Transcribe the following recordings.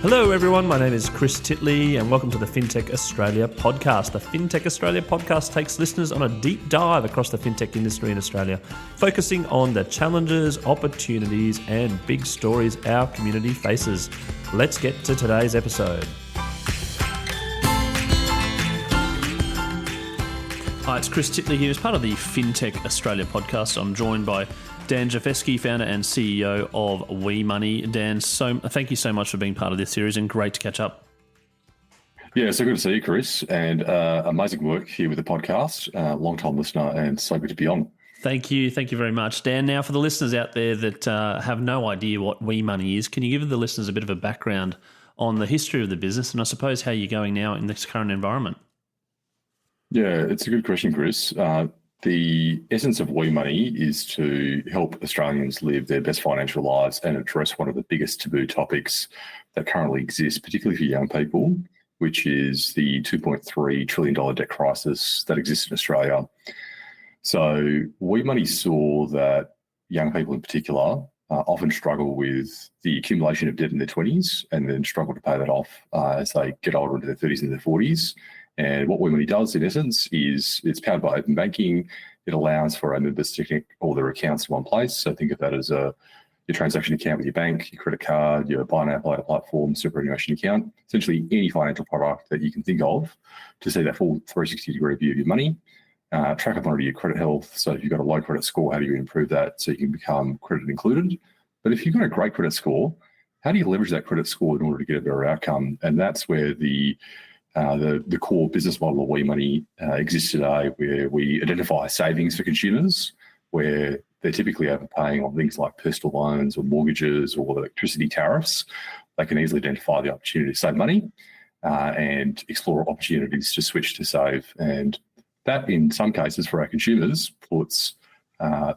Hello everyone, my name is Chris Titley and welcome to the FinTech Australia podcast. The FinTech Australia podcast takes listeners on a deep dive across the FinTech industry in Australia, focusing on the challenges, opportunities and big stories our community faces. Let's get to today's episode. Hi, it's Chris Titley here as part of the FinTech Australia podcast. I'm joined by Dan Jovevski, founder and CEO of WeMoney. Dan, thank you so much for being part of this series and great to catch up. Yeah, so good to see you, Chris, and amazing work here with the podcast. Long-time listener and so good to be on. Thank you very much, Dan. Now, for the listeners out there that have no idea what WeMoney is, can you give the listeners a bit of a background on the history of the business and I suppose how you're going now in this current environment? Yeah, it's a good question, Chris. The essence of WeMoney is to help Australians live their best financial lives and address one of the biggest taboo topics that currently exists, particularly for young people, which is the $2.3 trillion debt crisis that exists in Australia. So WeMoney saw that young people in particular often struggle with the accumulation of debt in their 20s and then struggle to pay that off as they get older into their 30s and their 40s. And what WeMoney does, in essence, is it's powered by open banking. It allows for our members to connect all their accounts in one place. So think of that as your transaction account with your bank, your credit card, your buy now, pay later platform, superannuation account, essentially any financial product that you can think of to see that full 360-degree view of your money. Track up on your credit health. So if you've got a low credit score, how do you improve that so you can become credit included? But if you've got a great credit score, how do you leverage that credit score in order to get a better outcome? And that's where the core business model of WeMoney exists today, where we identify savings for consumers, where they're typically overpaying on things like personal loans or mortgages or electricity tariffs. They can easily identify the opportunity to save money and explore opportunities to switch to save. And that, in some cases, for our consumers, puts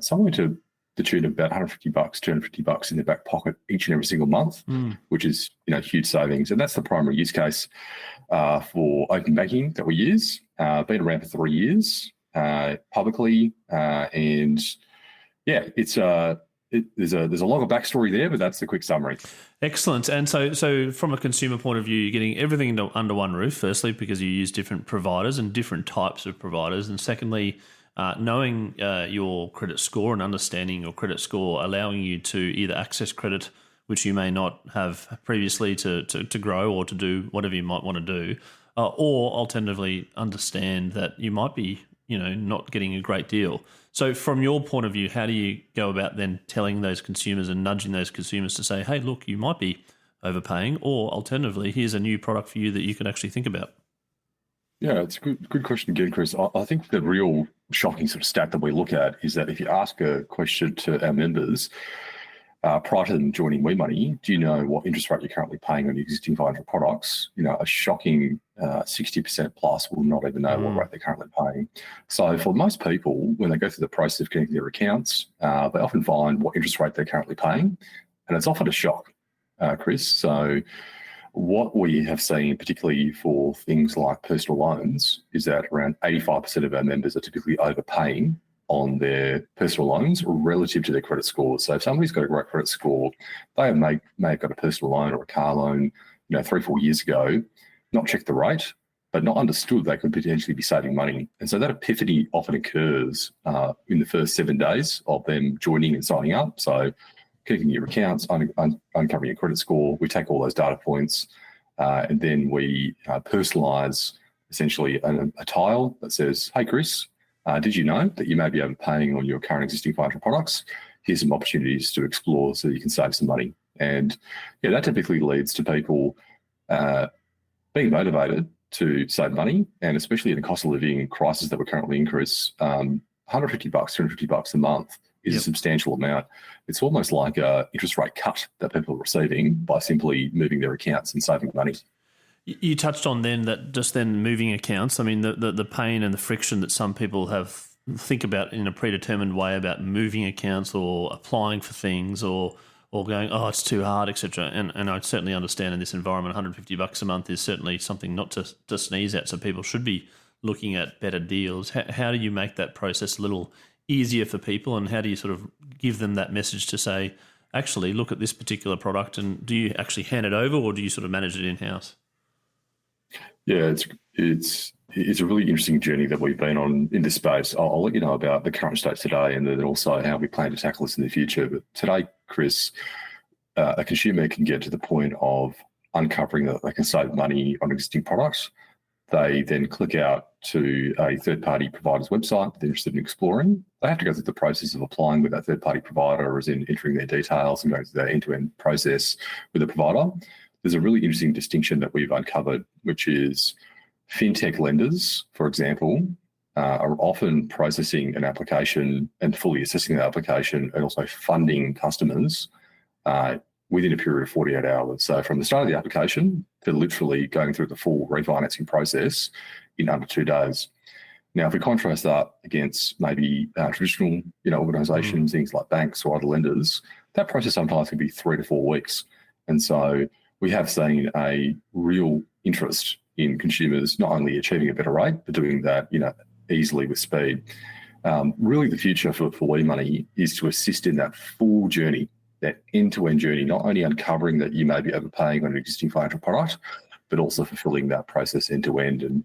somewhere to the tune of about $150, $250 in their back pocket each and every single month, which is huge savings. And that's the primary use case for open banking that we use. Been around for 3 years publicly, and yeah, there's a longer backstory there, but that's the quick summary. Excellent. And so from a consumer point of view, you're getting everything under one roof. Firstly, because you use different providers and different types of providers, and secondly, knowing your credit score and understanding your credit score, allowing you to either access credit, which you may not have previously to grow or to do whatever you might want to do, or alternatively understand that you might be not getting a great deal. So from your point of view, how do you go about then telling those consumers and nudging those consumers to say, hey, look, you might be overpaying, or alternatively, here's a new product for you that you can actually think about? Yeah, it's a good question again, Chris. I think the real shocking sort of stat that we look at is that if you ask a question to our members prior to them joining WeMoney, do you know what interest rate you're currently paying on your existing financial products? A shocking 60% plus will not even know what rate they're currently paying. So for most people, when they go through the process of connecting their accounts, they often find what interest rate they're currently paying, and it's often a shock, Chris. So what we have seen, particularly for things like personal loans, is that around 85% of our members are typically overpaying on their personal loans relative to their credit scores. So if somebody's got a great credit score, they may have got a personal loan or a car loan 3-4 years ago, not checked the rate, but not understood they could potentially be saving money. And so that epiphany often occurs in the first 7 days of them joining and signing up. So connecting your accounts, uncovering your credit score. We take all those data points and then we personalize essentially a tile that says, hey, Chris, did you know that you may be overpaying on your current existing financial products? Here's some opportunities to explore so you can save some money. And yeah, that typically leads to people being motivated to save money, and especially in the cost of living crisis that we're currently in, Chris, $150, $250 a month is a substantial amount. It's almost like an interest rate cut that people are receiving by simply moving their accounts and saving money. You touched on then that just then moving accounts. I mean, the pain and the friction that some people think about in a predetermined way about moving accounts or applying for things or going, oh, it's too hard, etc. And I certainly understand in this environment, $150 a month is certainly something not to sneeze at. So people should be looking at better deals. How do you make that process a little easier for people, and how do you sort of give them that message to say, actually look at this particular product, and do you actually hand it over, or do you sort of manage it in-house? Yeah, it's a really interesting journey that we've been on in this space. I'll let you know about the current state today, and then also how we plan to tackle this in the future. But today, Chris, a consumer can get to the point of uncovering that they can save money on existing products. They then click out to a third-party provider's website they're interested in exploring. They have to go through the process of applying with that third-party provider, as in entering their details and going through that end-to-end process with the provider. There's a really interesting distinction that we've uncovered, which is FinTech lenders, for example, are often processing an application and fully assessing the application and also funding customers within a period of 48 hours. So from the start of the application, they're literally going through the full refinancing process in under 2 days. Now, if we contrast that against maybe traditional, organisations, things like banks or other lenders, that process sometimes can be 3 to 4 weeks. And so we have seen a real interest in consumers not only achieving a better rate, but doing that, easily with speed. Really, the future for WeMoney is to assist in that full journey, that end-to-end journey, not only uncovering that you may be overpaying on an existing financial product, but also fulfilling that process end-to-end. And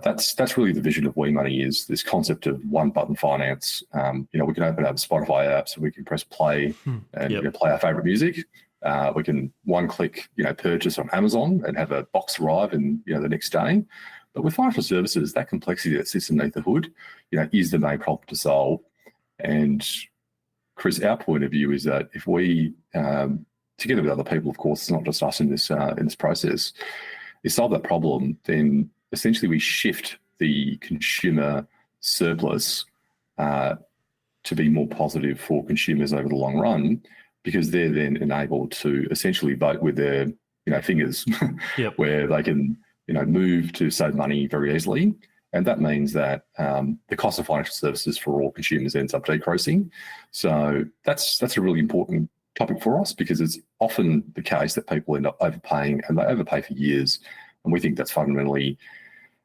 that's really the vision of WeMoney, is this concept of one-button finance. We can open up a Spotify app, so we can press play and play our favourite music. We can one-click, purchase on Amazon and have a box arrive in, the next day. But with financial services, that complexity that sits underneath the hood, is the main problem to solve. And Chris, our point of view is that if we, together with other people, of course, it's not just us in this process, is solve that problem, then essentially we shift the consumer surplus to be more positive for consumers over the long run, because they're then enabled to essentially vote with their fingers, where they can move to save money very easily. And that means that the cost of financial services for all consumers ends up decreasing. So that's a really important topic for us, because it's often the case that people end up overpaying, and they overpay for years. And we think that's fundamentally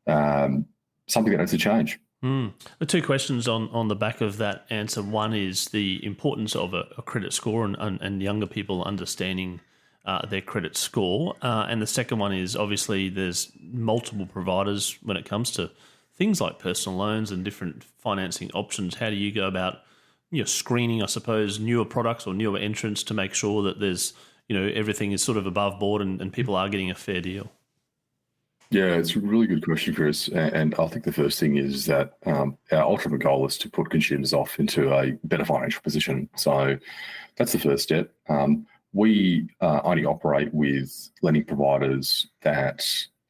something that needs to change. The two questions on the back of that answer. One is the importance of a credit score and younger people understanding their credit score. And the second one is, obviously there's multiple providers when it comes to things like personal loans and different financing options. How do you go about screening, I suppose, newer products or newer entrants to make sure that there's, everything is sort of above board and people are getting a fair deal? Yeah, it's a really good question, Chris. And I think the first thing is that our ultimate goal is to put consumers off into a better financial position. So that's the first step. We only operate with lending providers that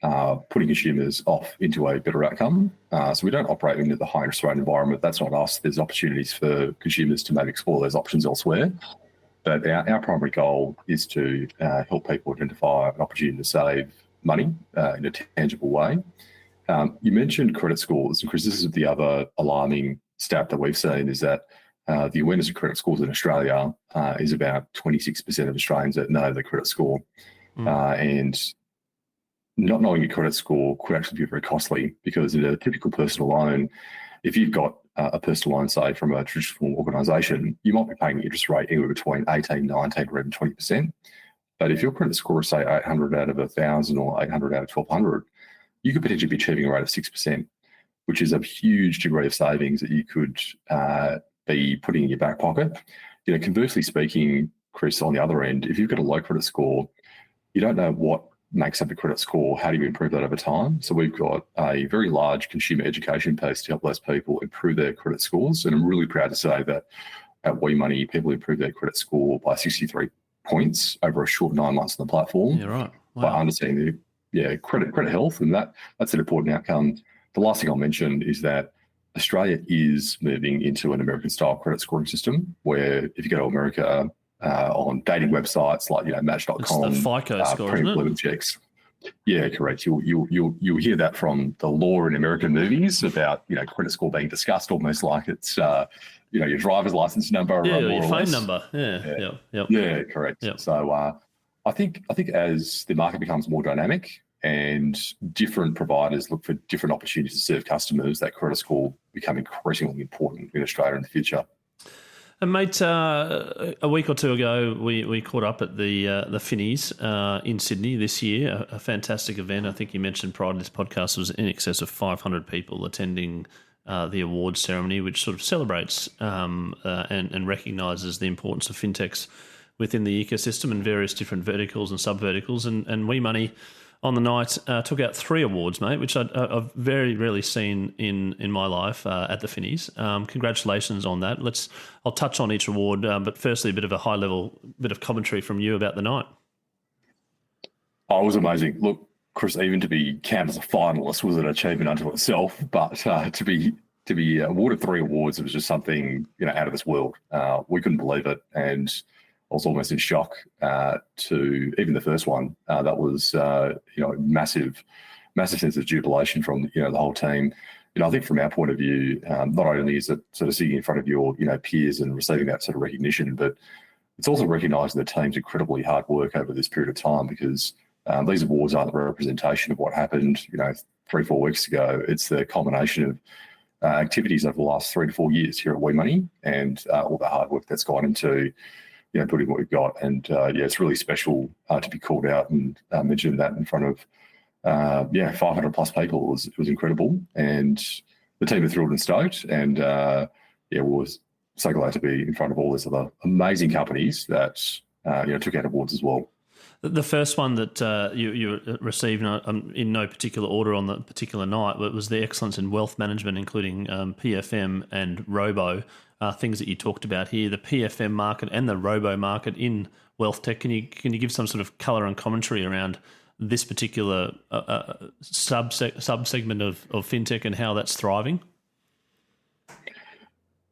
are putting consumers off into a better outcome. So we don't operate into the high interest rate environment. That's not us. There's opportunities for consumers to maybe explore those options elsewhere. But our primary goal is to help people identify an opportunity to save money in a tangible way. You mentioned credit scores, and Chris, this is the other alarming stat that we've seen, is that the awareness of credit scores in Australia is about 26% of Australians that know their credit score. And not knowing your credit score could actually be very costly, because in a typical personal loan, if you've got a personal loan, say, from a traditional organisation, you might be paying an interest rate anywhere between 18, 19 or even 20%. But if your credit score is, say, 800 out of 1,000 or 800 out of 1,200, you could potentially be achieving a rate of 6%, which is a huge degree of savings that you could be putting in your back pocket. Conversely speaking, Chris, on the other end, if you've got a low credit score, you don't know what makes up a credit score. How do you improve that over time? So we've got a very large consumer education piece to help those people improve their credit scores. And I'm really proud to say that at WeMoney, people improve their credit score by 63 points over a short 9 months on the platform. Yeah, right. Wow. By understanding credit health, and that's an important outcome. The last thing I'll mention is that Australia is moving into an American-style credit scoring system, where if you go to America on dating websites like Match.com, it's the FICO score, isn't it? Checks. Yeah, correct. You'll hear that from the law in American movies about credit score being discussed almost like it's your driver's license number, yeah, or your phone less. number. Yeah, correct. Yep. So I think as the market becomes more dynamic and different providers look for different opportunities to serve customers, that credit score become increasingly important in Australia in the future. And mate, a week or two ago, we caught up at the Finnies in Sydney this year. A fantastic event. I think you mentioned prior to this podcast was in excess of 500 people attending the awards ceremony, which sort of celebrates and recognises the importance of fintechs within the ecosystem and various different verticals and sub-verticals. And WeMoney on the night took out 3 awards, mate, which I've very rarely seen in my life at the Finnies. Congratulations on that. I'll touch on each award, but firstly, a bit of a high-level bit of commentary from you about the night. Oh, it was amazing. Look, Chris, even to be counted as a finalist was an achievement unto itself, but to be awarded 3 awards, it was just something out of this world. We couldn't believe it, and I was almost in shock to even the first one. That was massive sense of jubilation from the whole team. I think from our point of view, not only is it sort of sitting in front of your peers and receiving that sort of recognition, but it's also recognising the team's incredibly hard work over this period of time, because these awards aren't the representation of what happened 3-4 weeks ago. It's the culmination of activities over the last 3 to 4 years here at WeMoney, and all the hard work that's gone into putting what we've got. And it's really special to be called out and mentioned that in front of 500 plus people. It was incredible, and the team are thrilled and stoked, and we're so glad to be in front of all these other amazing companies that took out awards as well. The first one that you received in no particular order on the particular night was the excellence in wealth management, including PFM and Robo, things that you talked about here, the PFM market and the Robo market in wealth tech. Can you give some sort of colour and commentary around this particular sub-segment of fintech and how that's thriving?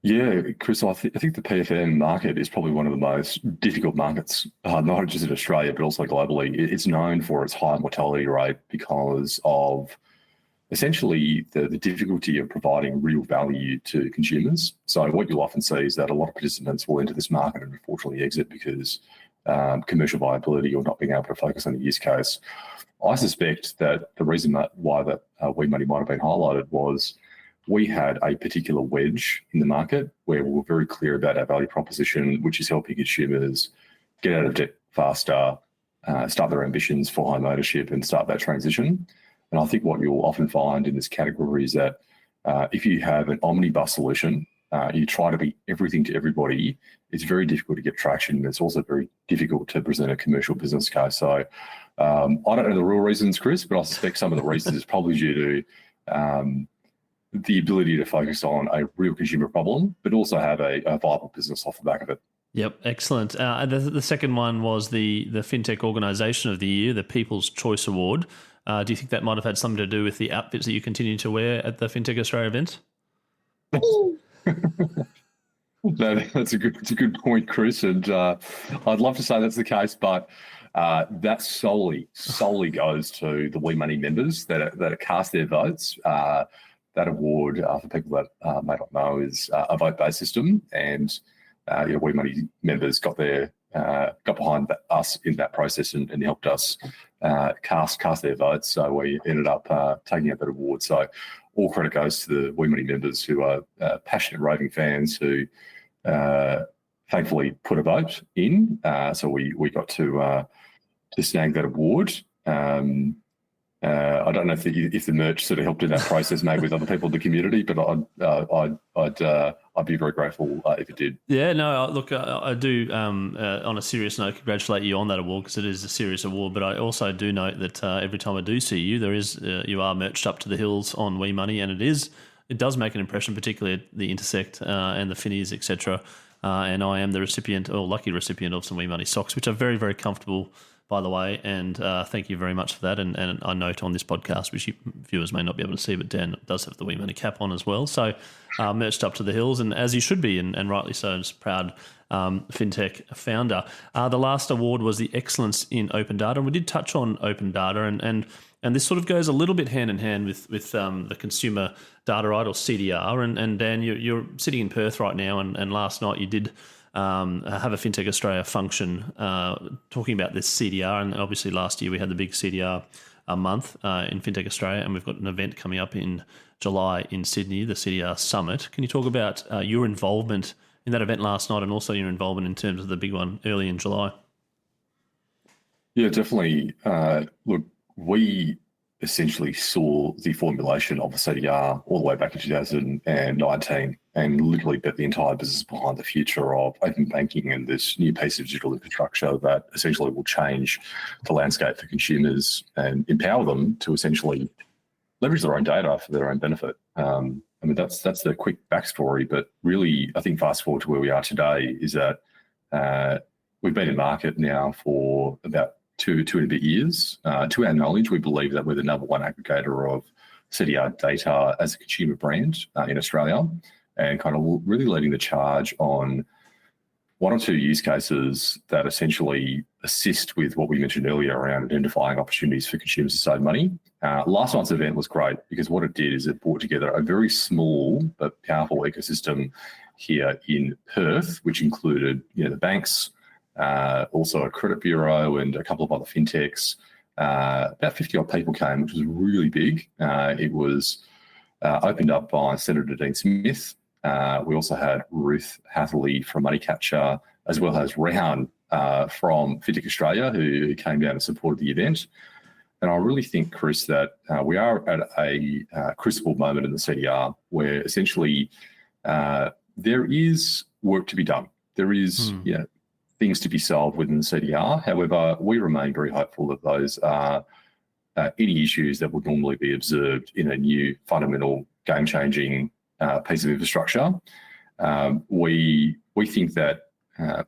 Yeah, Chris, I think the PFM market is probably one of the most difficult markets, not just in Australia, but also globally. It's known for its high mortality rate because of essentially the difficulty of providing real value to consumers. So what you'll often see is that a lot of participants will enter this market and unfortunately exit because commercial viability or not being able to focus on the use case. I suspect that the reason why that WeMoney might have been highlighted was we had a particular wedge in the market where we were very clear about our value proposition, which is helping consumers get out of debt faster, start their ambitions for home ownership and start that transition. And I think what you'll often find in this category is that if you have an omnibus solution, you try to be everything to everybody, it's very difficult to get traction. And it's also very difficult to present a commercial business case. So I don't know the real reasons, Chris, but I suspect some of the reasons is probably due to the ability to focus on a real consumer problem, but also have a viable business off the back of it. Yep, excellent. The second one was the FinTech Organisation of the Year, the People's Choice Award. Do you think that might have had something to do with the outfits that you continue to wear at the FinTech Australia event? No, that's a good point, Chris, and I'd love to say that's the case, but that solely goes to the WeMoney members that cast their votes. That award, for people that may not know, is a vote-based system, and WeMoney members got behind us in that process and helped us cast their votes. So we ended up taking out that award. So all credit goes to the WeMoney members who are passionate roving fans who thankfully put a vote in. So we got to snag that award. I don't know if the merch sort of helped in that process, maybe with other people in the community, but I'd be very grateful if it did. Yeah, no, look, I do. On a serious note, congratulate you on that award because it is a serious award. But I also do note that every time I do see you, you are merched up to the hills on WeMoney, and it does make an impression, particularly at the Intersect and the Finnies, etc. And I am the recipient, or lucky recipient, of some WeMoney socks, which are very, very comfortable, by the way, and thank you very much for that. And I note on this podcast, which viewers may not be able to see, but Dan does have the WeMoney cap on as well. So merched up to the hills, and as you should be, and rightly so, as proud FinTech founder. The last award was the Excellence in Open Data, and we did touch on open data, and this sort of goes a little bit hand in hand with the Consumer Data Right, or CDR. And Dan, you're sitting in Perth right now, and last night you did have a FinTech Australia function talking about this CDR, and obviously last year we had the big CDR month in FinTech Australia, and we've got an event coming up in July in Sydney, the CDR Summit. Can you talk about your involvement in that event last night, and also your involvement in terms of the big one early in July. Yeah, definitely. Look, we essentially saw the formulation of the CDR all the way back in 2019 and literally bet the entire business behind the future of open banking and this new piece of digital infrastructure that essentially will change the landscape for consumers and empower them to essentially leverage their own data for their own benefit. That's the quick backstory, but really, I think fast forward to where we are today is that we've been in market now for about two and a bit years. To our knowledge, we believe that we're the number one aggregator of CDR data as a consumer brand in Australia, and kind of really leading the charge on one or two use cases that essentially assist with what we mentioned earlier around identifying opportunities for consumers to save money. Last night's event was great because what it did is it brought together a very small but powerful ecosystem here in Perth, which included the banks, also a credit bureau and a couple of other FinTechs. About 50 odd people came, which was really big. It was opened up by Senator Dean Smith. We also had Ruth Hatherley from Moneycatcher, as well as Rehan from FinTech Australia, who came down and supported the event. And I really think, Chris, that we are at a crucible moment in the CDR where essentially there is work to be done. There is things to be solved within the CDR. However, we remain very hopeful that those are any issues that would normally be observed in a new fundamental game-changing piece of infrastructure. We think that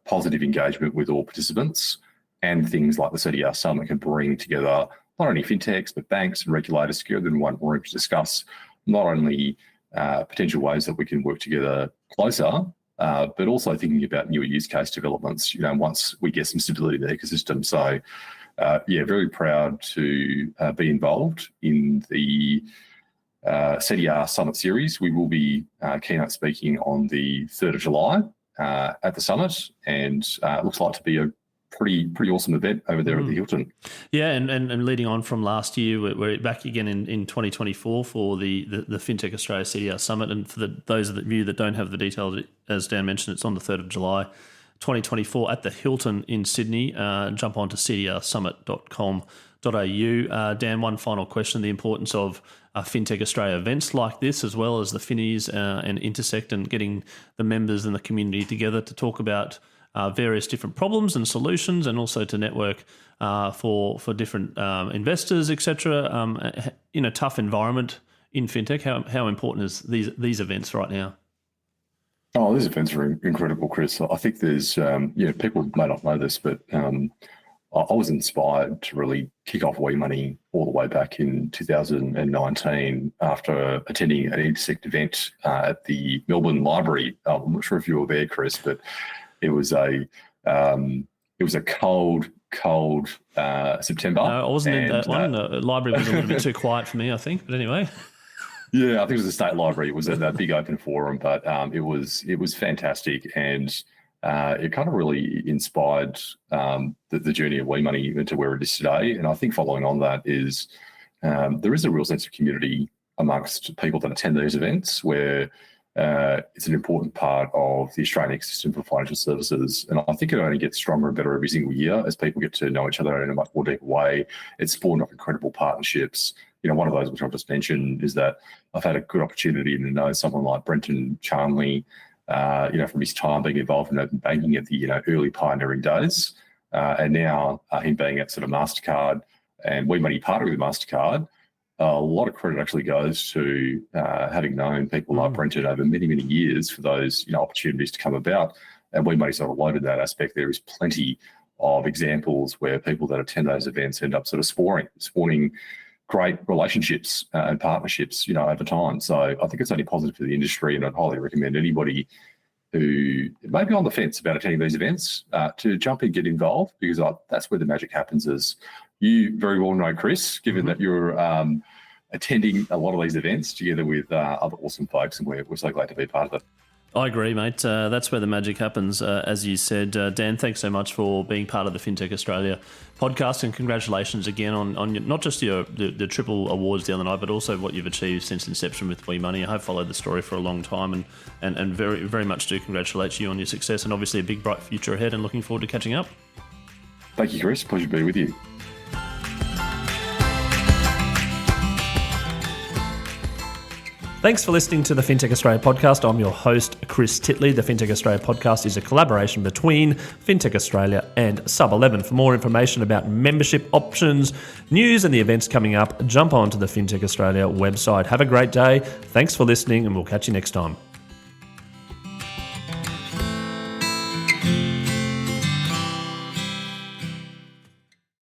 positive engagement with all participants and things like the CDR Summit can bring together not only fintechs, but banks and regulators together in one room to discuss not only potential ways that we can work together closer, but also thinking about newer use case developments, once we get some stability in the ecosystem. So, very proud to be involved in the CDR Summit Series. We will be keynote speaking on the 3rd of July at the Summit, and it looks like to be a pretty awesome event over there at the Hilton. Yeah, and leading on from last year, we're back again in 2024 for the FinTech Australia CDR Summit. And for those of you that don't have the details, as Dan mentioned, it's on the 3rd of July 2024 at the Hilton in Sydney. Jump on to cdrsummit.com.au. Dan, one final question: the importance of FinTech Australia events like this, as well as the Finnies and Intersect, and getting the members and the community together to talk about various different problems and solutions, and also to network for different investors, etc. In a tough environment in fintech, how important is these events right now? Oh, these events are incredible, Chris. I think there's people may not know this, but I was inspired to really kick off WeMoney all the way back in 2019 after attending an Intersect event at the Melbourne Library. I'm not sure if you were there, Chris, but it was a cold September. No, I wasn't in that one. The library was a little bit too quiet for me, I think. But anyway. Yeah, I think it was the State Library. It was at that big open forum, but it was fantastic, and it kind of really inspired the journey of WeMoney into where it is today. And I think following on that is there is a real sense of community amongst people that attend these events, where it's an important part of the Australian ecosystem for financial services. And I think it only gets stronger and better every single year as people get to know each other in a much more deeper way. It's spawned up incredible partnerships. One of those which I've just mentioned is that I've had a good opportunity to know someone like Brenton Charnley, from his time being involved in open banking at the early pioneering days, and now him being at sort of MasterCard and WeMoney partnering with MasterCard. A lot of credit actually goes to having known people like Brenton over many, many years for those opportunities to come about. And WeMoney sort of loaded that aspect. There is plenty of examples where people that attend those events end up sort of spawning great relationships and partnerships, over time. So I think it's only positive for the industry, and I'd highly recommend anybody who may be on the fence about attending these events to jump in, get involved, because that's where the magic happens, as you very well know, Chris, given that you're attending a lot of these events together with other awesome folks, and we're so glad to be part of it. I agree, mate. That's where the magic happens, as you said. Dan, thanks so much for being part of the FinTech Australia podcast, and congratulations again on not just the triple awards the other night, but also what you've achieved since inception with WeMoney. I have followed the story for a long time, and very, very much do congratulate you on your success, and obviously a big, bright future ahead, and looking forward to catching up. Thank you, Chris. Pleasure to be with you. Thanks for listening to the FinTech Australia podcast. I'm your host, Chris Titley. The FinTech Australia podcast is a collaboration between FinTech Australia and Sub 11. For more information about membership options, news and the events coming up, jump on to the FinTech Australia website. Have a great day. Thanks for listening, and we'll catch you next time.